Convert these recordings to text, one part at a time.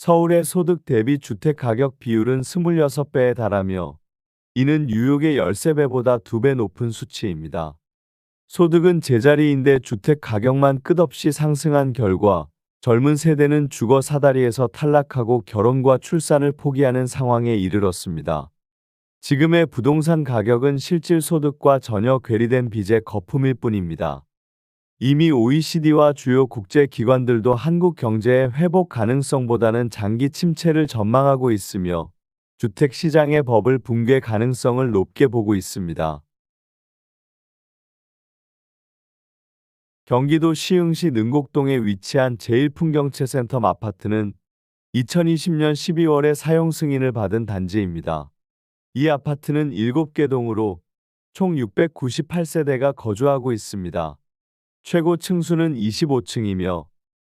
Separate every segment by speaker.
Speaker 1: 서울의 소득 대비 주택 가격 비율은 26배에 달하며 이는 뉴욕의 13배보다 2배 높은 수치입니다. 소득은 제자리인데 주택 가격만 끝없이 상승한 결과 젊은 세대는 주거 사다리에서 탈락하고 결혼과 출산을 포기하는 상황에 이르렀습니다. 지금의 부동산 가격은 실질 소득과 전혀 괴리된 빚의 거품일 뿐입니다. 이미 OECD와 주요 국제 기관들도 한국 경제의 회복 가능성보다는 장기 침체를 전망하고 있으며 주택 시장의 버블 붕괴 가능성을 높게 보고 있습니다. 경기도 시흥시 능곡동에 위치한 제1풍경채센터 아파트는 2020년 12월에 사용 승인을 받은 단지입니다. 이 아파트는 7개 동으로 총 698세대가 거주하고 있습니다. 최고 층수는 25층이며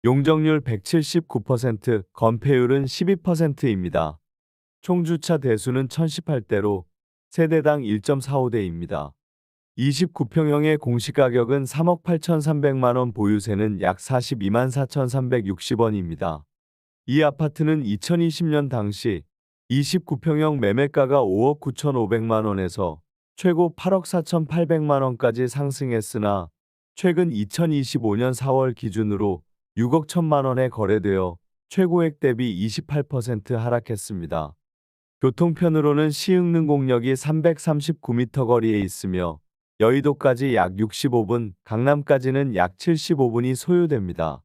Speaker 1: 용적률 179%, 건폐율은 12%입니다. 총 주차 대수는 1018대로 세대당 1.45대입니다. 29평형의 공시가격은 3억 8,300만원, 보유세는 약 42만 4,360원입니다. 이 아파트는 2020년 당시 29평형 매매가가 5억 9,500만원에서 최고 8억 4,800만원까지 상승했으나 최근 2025년 4월 기준으로 6억 1천만원에 거래되어 최고액 대비 28% 하락했습니다. 교통편으로는 시흥능곡역이 339m 거리에 있으며 여의도까지 약 65분, 강남까지는 약 75분이 소요됩니다.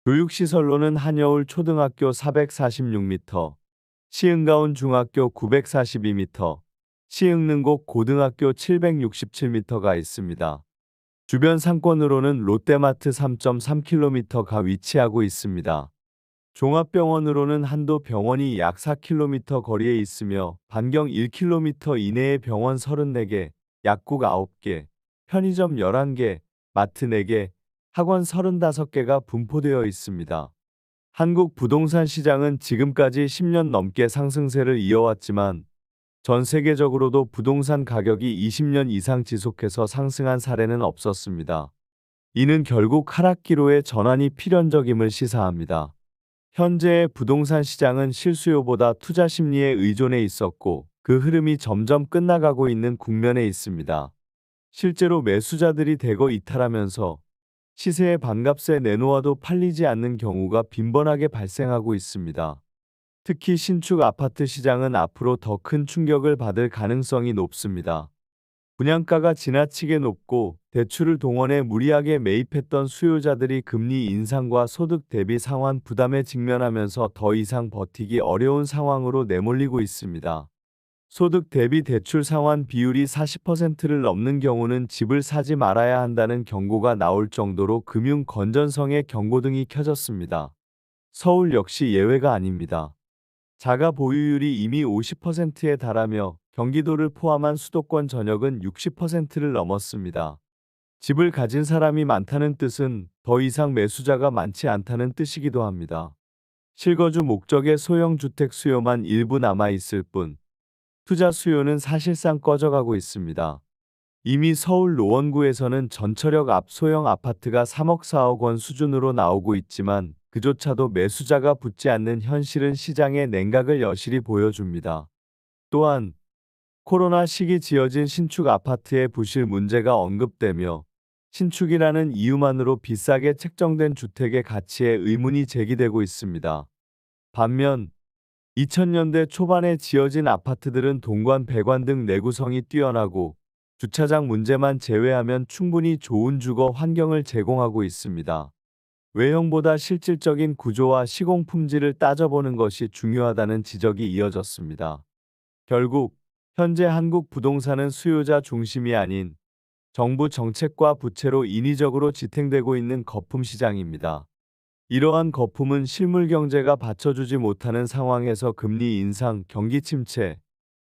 Speaker 1: 교육시설로는 한여울 초등학교 446m, 시흥가온 중학교 942m, 시흥능곡 고등학교 767m가 있습니다. 주변 상권으로는 롯데마트 3.3km가 위치하고 있습니다. 종합병원으로는 한도병원이 약 4km 거리에 있으며 반경 1km 이내에 병원 34개, 약국 9개, 편의점 11개, 마트 4개, 학원 35개가 분포되어 있습니다. 한국 부동산 시장은 지금까지 10년 넘게 상승세를 이어왔지만 전 세계적으로도 부동산 가격이 20년 이상 지속해서 상승한 사례는 없었습니다. 이는 결국 하락기로의 전환이 필연적임을 시사합니다. 현재의 부동산 시장은 실수요보다 투자 심리에 의존해 있었고 그 흐름이 점점 끝나가고 있는 국면에 있습니다. 실제로 매수자들이 대거 이탈하면서 시세에 반값에 내놓아도 팔리지 않는 경우가 빈번하게 발생하고 있습니다. 특히 신축 아파트 시장은 앞으로 더 큰 충격을 받을 가능성이 높습니다. 분양가가 지나치게 높고 대출을 동원해 무리하게 매입했던 수요자들이 금리 인상과 소득 대비 상환 부담에 직면하면서 더 이상 버티기 어려운 상황으로 내몰리고 있습니다. 소득 대비 대출 상환 비율이 40%를 넘는 경우는 집을 사지 말아야 한다는 경고가 나올 정도로 금융 건전성의 경고등이 켜졌습니다. 서울 역시 예외가 아닙니다. 자가 보유율이 이미 50%에 달하며 경기도를 포함한 수도권 전역은 60%를 넘었습니다. 집을 가진 사람이 많다는 뜻은 더 이상 매수자가 많지 않다는 뜻이기도 합니다. 실거주 목적의 소형 주택 수요만 일부 남아있을 뿐 투자 수요는 사실상 꺼져가고 있습니다. 이미 서울 노원구에서는 전철역 앞 소형 아파트가 3억 4억 원 수준으로 나오고 있지만 그조차도 매수자가 붙지 않는 현실은 시장의 냉각을 여실히 보여줍니다. 또한 코로나 시기 지어진 신축 아파트의 부실 문제가 언급되며 신축이라는 이유만으로 비싸게 책정된 주택의 가치에 의문이 제기되고 있습니다. 반면 2000년대 초반에 지어진 아파트들은 동관, 배관 등 내구성이 뛰어나고 주차장 문제만 제외하면 충분히 좋은 주거 환경을 제공하고 있습니다. 외형보다 실질적인 구조와 시공 품질을 따져보는 것이 중요하다는 지적이 이어졌습니다. 결국 현재 한국 부동산은 수요자 중심이 아닌 정부 정책과 부채로 인위적으로 지탱되고 있는 거품 시장입니다. 이러한 거품은 실물 경제가 받쳐주지 못하는 상황에서 금리 인상, 경기 침체,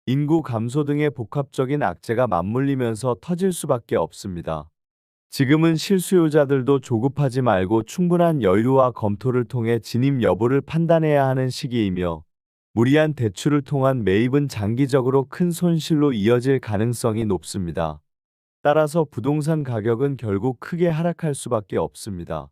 Speaker 1: 인구 감소 등의 복합적인 악재가 맞물리면서 터질 수밖에 없습니다. 지금은 실수요자들도 조급하지 말고 충분한 여유와 검토를 통해 진입 여부를 판단해야 하는 시기이며 무리한 대출을 통한 매입은 장기적으로 큰 손실로 이어질 가능성이 높습니다. 따라서 부동산 가격은 결국 크게 하락할 수밖에 없습니다.